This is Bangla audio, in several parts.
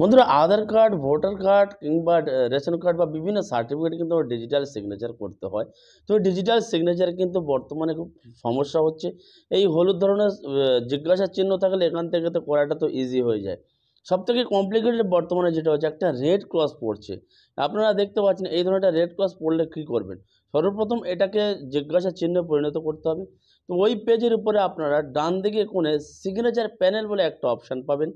বন্ধুরা আধার কার্ড, ভোটার কার্ড কিংবা রেশন কার্ড বা বিভিন্ন সার্টিফিকেট কিন্তু ডিজিটাল সিগনেচার করতে হয়। তো ডিজিটাল সিগনেচার কিন্তু বর্তমানে খুব সমস্যা হচ্ছে। এই হলুদ ধরনের জিজ্ঞাসা চিহ্ন থাকলে এখান থেকে তো করাটা তো ইজি হয়ে যায়। সবথেকে কমপ্লিকেটেড বর্তমানে যেটা হচ্ছে একটা রেড ক্রস পড়ছে। আপনারা দেখতে পাচ্ছেন এই ধরনের একটা রেড ক্রস পড়লে কী করবেন? সর্বপ্রথম এটাকে জিজ্ঞাসা চিহ্নে পরিণত করতে হবে। তো ওই পেজের উপরে আপনারা ডান দিকে কোণে সিগনেচার প্যানেল বলে একটা অপশান পাবেন।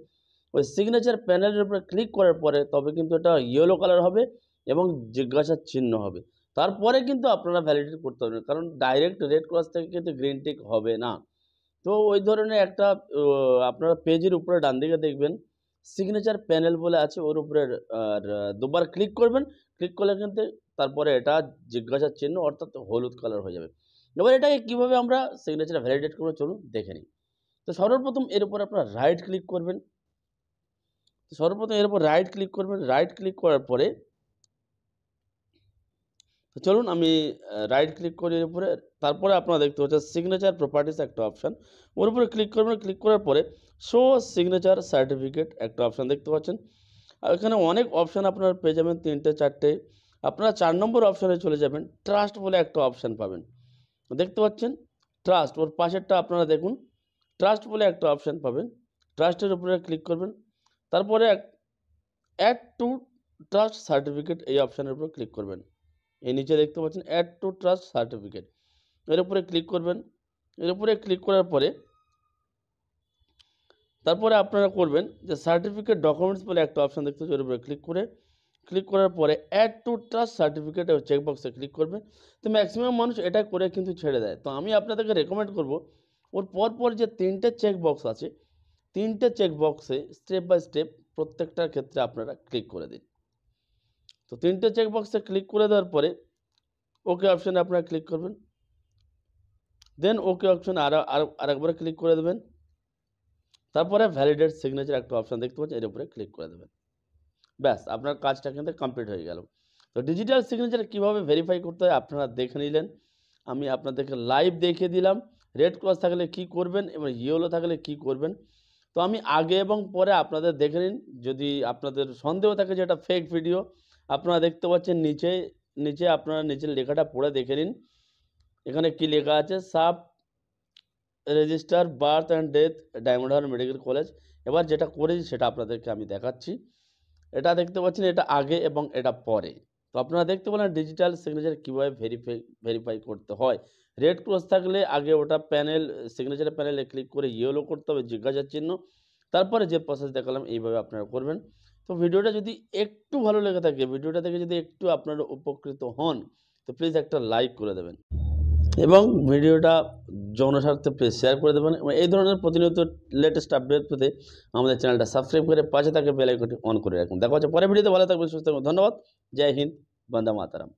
ওই সিগনেচার প্যানেলের উপরে ক্লিক করার পরে তবে কিন্তু এটা ইয়েলো কালার হবে এবং জিজ্ঞাসার চিহ্ন হবে। তারপরে কিন্তু আপনারা ভ্যালিডেট করতে পারবেন, কারণ ডাইরেক্ট রেড ক্রস থেকে কিন্তু গ্রিন টিক হবে না। তো ওই ধরনের একটা আপনারা পেজের উপরে ডান দিকে দেখবেন সিগনেচার প্যানেল বলে আছে, ওর উপরে আর দুবার ক্লিক করবেন। ক্লিক করলে কিন্তু তারপরে এটা জিজ্ঞাসার চিহ্ন অর্থাৎ হলুদ কালার হয়ে যাবে। এবার এটাকে কীভাবে আমরা সিগনেচার ভ্যালিডেট করবো চলুন দেখে নিই। তো সর্বপ্রথম এর উপরে আপনারা রাইট ক্লিক করবেন। সর্বপ্রথম এর উপর রাইট ক্লিক করবেন। রাইট ক্লিক করার পরে তো চলুন আমি রাইট ক্লিক করি এর উপরে। তারপরে আপনারা দেখতে পাচ্ছেন সিগনেচার প্রপার্টিস একটা অপশান, ওর উপরে ক্লিক করবেন। ক্লিক করার পরে শো সিগনেচার সার্টিফিকেট একটা অপশান দেখতে পাচ্ছেন। আর এখানে অনেক অপশান আপনারা পেয়ে যাবেন, 3টে 4টে। আপনারা 4 নম্বর অপশানে চলে যাবেন, ট্রাস্ট বলে একটা অপশান পাবেন, দেখতে পাচ্ছেন ট্রাস্ট, ওর পাশেরটা আপনারা দেখুন ট্রাস্ট বলে একটা অপশান পাবেন। ট্রাস্টের উপরে ক্লিক করবেন। তারপরে অ্যাড টু ট্রাস্ট সার্টিফিকেট এই অপশানের উপর ক্লিক করবেন। এই নিচে দেখতে পাচ্ছেন অ্যাড টু ট্রাস্ট সার্টিফিকেট, এর উপরে ক্লিক করবেন। এর উপরে ক্লিক করার পরে তারপরে আপনারা করবেন যে সার্টিফিকেট ডকুমেন্টস বলে একটা অপশান দেখতে পাচ্ছেন, এর উপরে ক্লিক করার পরে অ্যাড টু ট্রাস্ট সার্টিফিকেট চেকবক্সে ক্লিক করবেন। তো ম্যাক্সিমাম মানুষ এটা করে কিন্তু ছেড়ে দেয়। তো আমি আপনাদেরকে রেকমেন্ড করব ওর পরপর যে 3টে চেকবক্স আছে, 3টে চেকবক্সে স্টেপ বাই স্টেপ প্রত্যেকটার ক্ষেত্রে আপনারা ক্লিক করে দিন। তো 3টে চেকবক্সে ক্লিক করে দেওয়ার পরে ওকে অপশানে আপনারা ক্লিক করবেন। দেন ওকে অপশানে আরেকবার ক্লিক করে দেবেন। তারপরে ভ্যালিডেট সিগনেচার একটা অপশান দেখতে পাচ্ছেন, এর উপরে ক্লিক করে দেবেন। ব্যাস আপনার কাজটা কিন্তু কমপ্লিট হয়ে গেল। তো ডিজিটাল সিগনেচার কীভাবে ভেরিফাই করতে হয় আপনারা দেখে নিলেন, আমি আপনাদেরকে লাইভ দেখিয়ে দিলাম। রেড ক্রস থাকলে কি করবেন এবং ইয়েলো থাকলে কি করবেন। তো আমি আগে এবং পরে আপনাদের দেখে নিন। যদি আপনাদের সন্দেহ থাকে যে এটা ফেক ভিডিও, আপনারা দেখতে পাচ্ছেন নিচে আপনারা নিচের লেখাটা পড়ে দেখে নিন। এখানে কি লেখা আছে, sub registrar birth and death diamond Harbour medical college. এবার যেটা করেছি সেটা আপনাদেরকে আমি দেখাচ্ছি। এটা দেখতে পাচ্ছেন এটা আগে এবং এটা পরে। তো আপনারা দেখতে পেলেন ডিজিটাল সিগনেচার কীভাবে ভেরিফাই করতে হয়। রেড ক্রস থাকলে আগে ওটা সিগনেচার প্যানেলে ক্লিক করে ইয়েলো করতে হবে জিজ্ঞাসার চিহ্ন। তারপরে যে প্রসেস দেখালাম এইভাবে আপনারা করবেন। তো ভিডিওটা যদি একটু ভালো লেগে থাকে, ভিডিওটা থেকে যদি একটু আপনারা উপকৃত হন, তো প্লিজ একটা লাইক করে দেবেন এবং ভিডিওটা জনস্বার্থে প্লিজ শেয়ার করে দেবেন। এবং এই ধরনের প্রতিনিয়ত লেটেস্ট আপডেট পেতে আমাদের চ্যানেলটা সাবস্ক্রাইব করে পাশে থাকে বেল আইকনটি অন করে রাখুন। দেখা হচ্ছে পরের ভিডিওতে। ভালো থাকবেন, সুস্থ থাকবেন। ধন্যবাদ। জয় হিন্দ, বন্দে মাতরম।